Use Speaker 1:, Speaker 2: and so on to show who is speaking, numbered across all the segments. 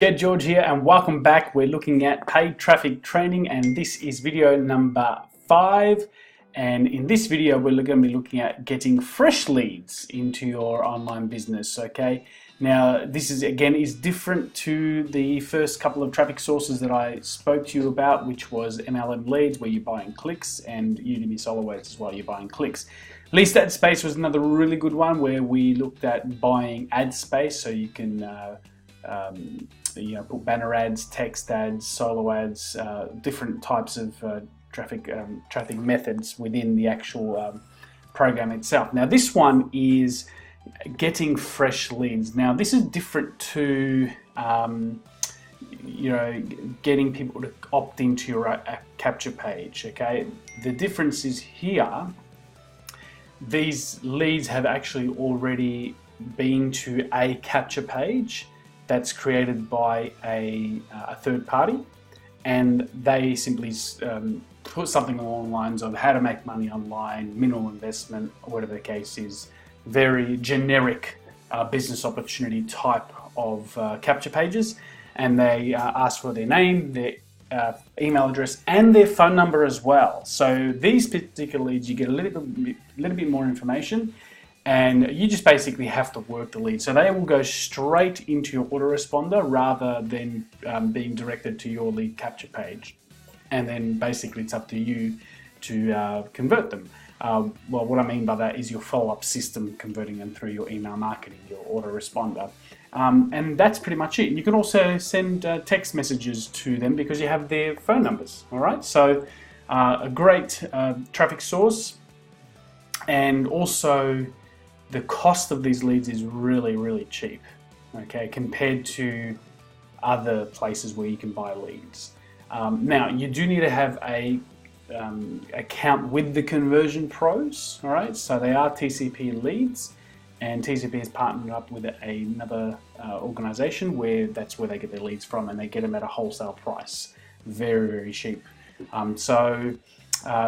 Speaker 1: George here and welcome back. We're looking at paid traffic training and this is video number 5, and in this video we're going to be looking at getting fresh leads into your online business. Okay, now this is different to the first couple of traffic sources that I spoke to you about, which was MLM leads where you're buying clicks, and Udemy solo ads as well, you're buying clicks. Least ad space was another really good one where we looked at buying ad space, so you can put banner ads, text ads, solo ads, different types of traffic methods within the actual program itself. Now this one is getting fresh leads. Now this is different to getting people to opt into your capture page. Okay, the difference is here, these leads have actually already been to a capture page that's created by a third party, and they simply put something along the lines of how to make money online, minimal investment, or whatever the case is. Very generic business opportunity type of capture pages, and they ask for their name, their email address, and their phone number as well. So these particular leads, you get a little bit more information, and you just basically have to work the lead. So they will go straight into your autoresponder rather than being directed to your lead capture page. And then basically it's up to you to convert them. Well, what I mean by that is your follow-up system converting them through your email marketing, your autoresponder. And that's pretty much it. You can also send text messages to them because you have their phone numbers. All right, so a great traffic source, and also the cost of these leads is really cheap, okay, compared to other places where you can buy leads. Now, you do need to have a account with the conversion pros, all right? So they are TCP Leads, and TCP is partnered up with another organization where that's where they get their leads from, and they get them at a wholesale price, very cheap. So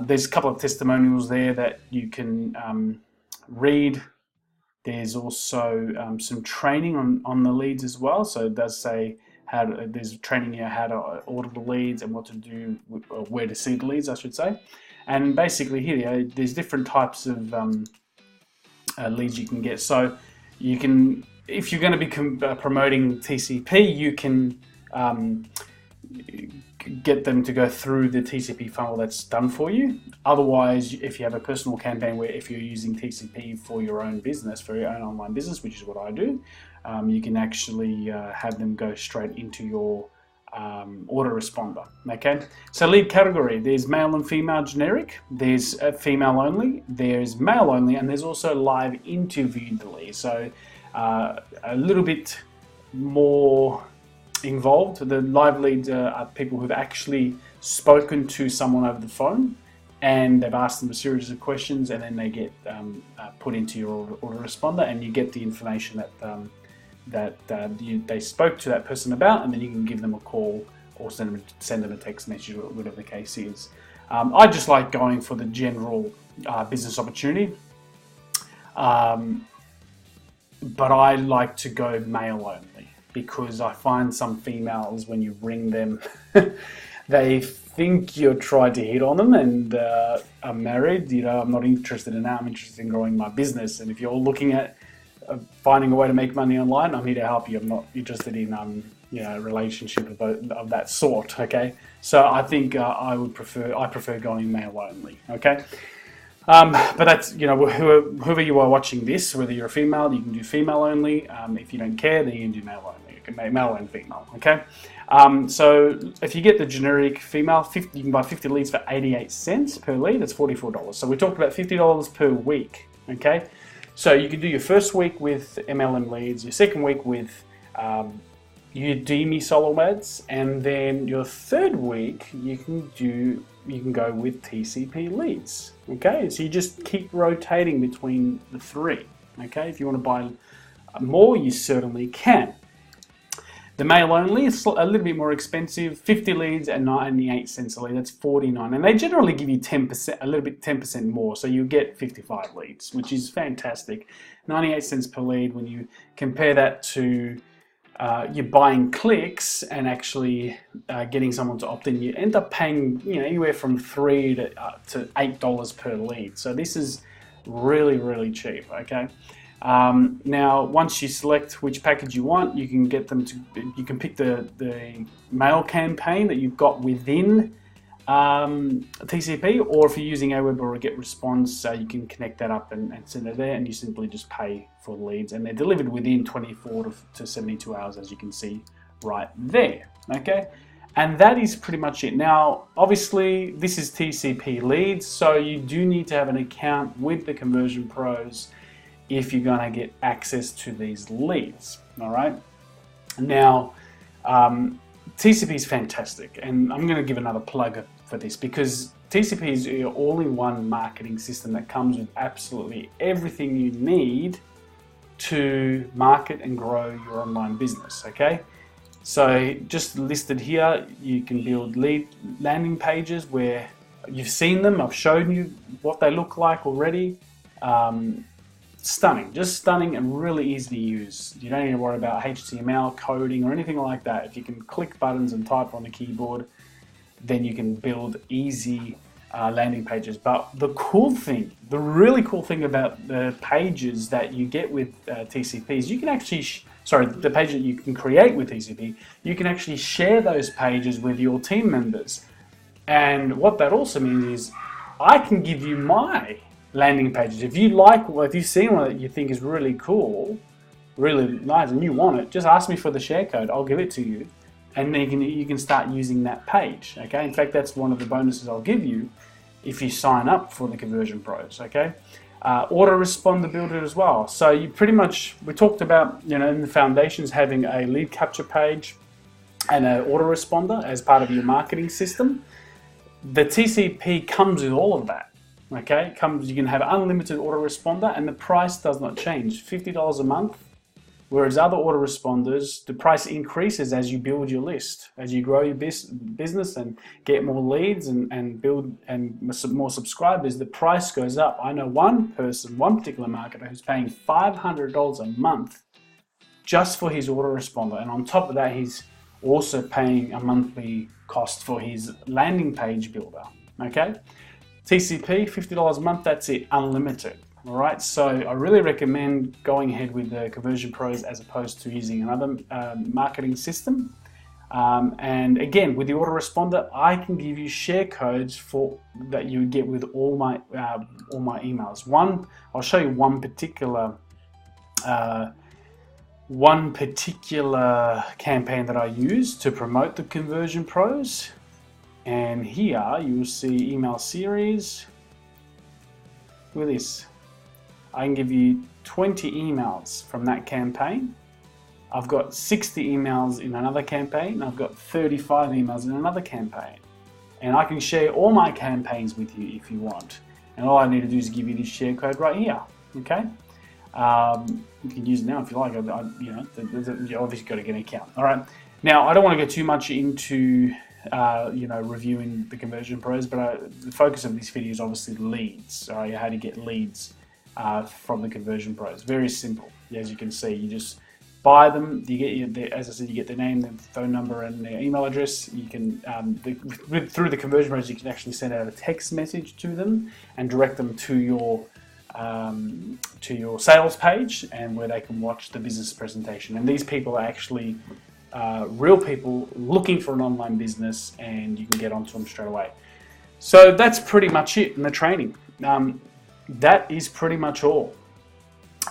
Speaker 1: there's a couple of testimonials there that you can read. There's also some training on the leads as well. So it does say there's training here how to order the leads and what to do, or where to see the leads, I should say. And basically here, there's different types of leads you can get. So you can, if you're going to be promoting TCP, you can get them to go through the TCP funnel that's done for you. Otherwise, if you have a personal campaign where if you're using TCP for your own business, for your own online business, which is what I do, you can actually have them go straight into your autoresponder. Okay, so lead category, there's male and female generic, there's female only, there's male only, and there's also live interviewed lead. So a little bit more involved. The live leads are people who've actually spoken to someone over the phone, and they've asked them a series of questions, and then they get put into your autoresponder, and you get the information that they spoke to that person about, and then you can give them a call or send them a text message, or whatever the case is. I just like going for the general business opportunity, but I like to go male only, because I find some females, when you ring them, they think you're trying to hit on them, and I'm married, I'm not interested in that, I'm interested in growing my business. And if you're looking at finding a way to make money online, I'm here to help you. I'm not interested in a relationship of that sort, okay? So I think I prefer going male only, okay? But that's, whoever you are watching this, whether you're a female, you can do female only. If you don't care, then you can do male only. You can make male and female, okay? So if you get the generic female, you can buy 50 leads for 88 cents per lead. That's $44. So we talked about $50 per week, okay? So you can do your first week with MLM leads, your second week with Udemy solo ads, and then your third week you can go with TCP Leads. Okay, so you just keep rotating between the three. Okay, if you want to buy more, you certainly can. The male only is a little bit more expensive, 50 leads at 98 cents a lead, that's 49. And they generally give you 10% more, so you get 55 leads, which is fantastic. 98 cents per lead, when you compare that to you're buying clicks and actually getting someone to opt in, you end up paying anywhere from $3 to $8 per lead. So this is really, really cheap. Okay. Now, once you select which package you want, you can get them to. You can pick the mail campaign that you've got within TCP, or if you're using Aweber or a GetResponse, you can connect that up and send it there, and you simply just pay for the leads, and they're delivered within 24 to 72 hours, as you can see right there. Okay, and that is pretty much it. Now, obviously, this is TCP Leads, so you do need to have an account with the Conversion Pros if you're going to get access to these leads. All right. Now, TCP is fantastic, and I'm going to give another plug for this because TCP is your all-in-one marketing system that comes with absolutely everything you need to market and grow your online business. Okay, so just listed here, you can build lead landing pages where you've seen them. I've shown you what they look like already. Stunning, just stunning and really easy to use. You don't need to worry about HTML coding or anything like that. If you can click buttons and type on the keyboard, then you can build easy landing pages. But the really cool thing about the pages that you get with TCP is you can actually, the page that you can create with TCP, you can actually share those pages with your team members. And what that also means is I can give you my landing pages. If you've seen one that you think is really cool, really nice, and you want it, just ask me for the share code. I'll give it to you, and then you can start using that page. Okay. In fact, that's one of the bonuses I'll give you if you sign up for the Conversion Pros. Okay. Autoresponder builder as well. So we talked about in the foundations having a lead capture page and an autoresponder as part of your marketing system. The TCP comes with all of that. Okay, you can have unlimited autoresponder, and the price does not change, $50 a month. Whereas other autoresponders, the price increases as you build your list, as you grow your business and get more leads and build and more subscribers. The price goes up. I know one particular marketer who's paying $500 a month just for his autoresponder, and on top of that, he's also paying a monthly cost for his landing page builder. Okay. TCP, $50 a month, that's it, unlimited. All right, so I really recommend going ahead with the Conversion Pros as opposed to using another marketing system. And again, with the autoresponder, I can give you share codes that you get with all my emails. I'll show you one particular campaign that I use to promote the Conversion Pros. And here you will see email series. Look at this. I can give you 20 emails from that campaign. I've got 60 emails in another campaign. I've got 35 emails in another campaign. And I can share all my campaigns with you if you want. And all I need to do is give you this share code right here. Okay? You can use it now if you like. You obviously got to get an account. All right. Now, I don't want to go too much into reviewing the Conversion Pros, but the focus of this video is obviously leads. All right, how to get leads from the Conversion Pros. Very simple. As you can see, you just buy them. You get as I said, you get their name, their phone number, and their email address. You can through the Conversion Pros, you can actually send out a text message to them and direct them to your sales page, and where they can watch the business presentation. And these people are actually real people looking for an online business, and you can get onto them straight away. So that's pretty much it in the training. That is pretty much all.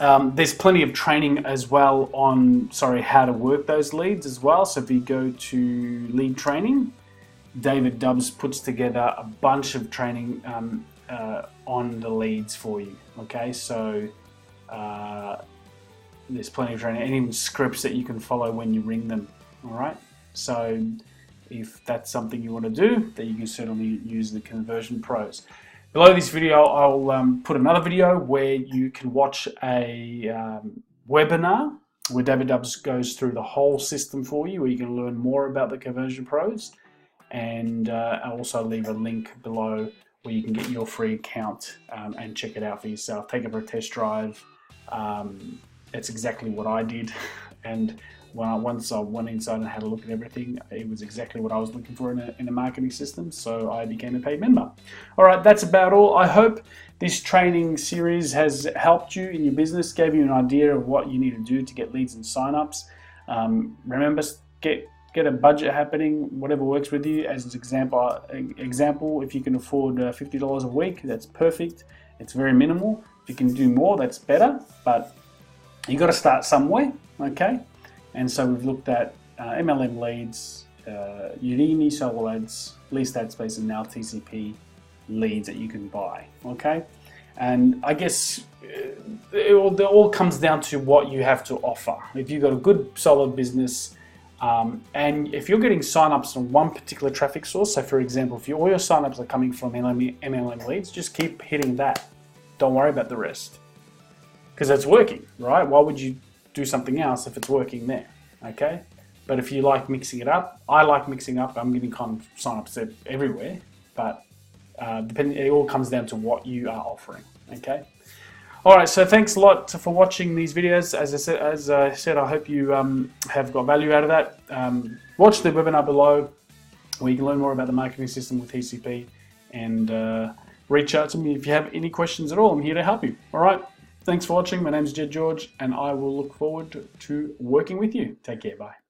Speaker 1: There's plenty of training as well on how to work those leads as well. So if you go to lead training, David Dubbs puts together a bunch of training on the leads for you. Okay, so there's plenty of training and even scripts that you can follow when you ring them. All right, so if that's something you want to do, then you can certainly use the Conversion Pros. Below this video, I'll put another video where you can watch a webinar where David Dubbs goes through the whole system for you, where you can learn more about the Conversion Pros. And I'll also leave a link below where you can get your free account and check it out for yourself. Take it for a test drive. It's exactly what I did, and once I went inside and had a look at everything, it was exactly what I was looking for in a marketing system, so I became a paid member. All right, that's about all. I hope this training series has helped you in your business, gave you an idea of what you need to do to get leads and signups. Remember, get a budget happening, whatever works with you. As an example, if you can afford $50 a week, that's perfect. It's very minimal. If you can do more, that's better, but you got to start somewhere, okay? And so we've looked at MLM leads, Udemy solo ads, least ad space, and now TCP leads that you can buy, okay? And I guess it all comes down to what you have to offer. If you've got a good, solid business, and if you're getting signups from one particular traffic source, so for example, if all your signups are coming from MLM leads, just keep hitting that. Don't worry about the rest, because it's working, right? Why would you do something else if it's working there, okay? But if you like mixing it up, I like mixing up. I'm getting kind of signups everywhere, but it all comes down to what you are offering, okay? All right, so thanks a lot for watching these videos. As I said, I hope you have got value out of that. Watch the webinar below where you can learn more about the marketing system with TCP, and reach out to me if you have any questions at all. I'm here to help you. All right, thanks for watching. My name is Jed George, and I will look forward to working with you. Take care. Bye.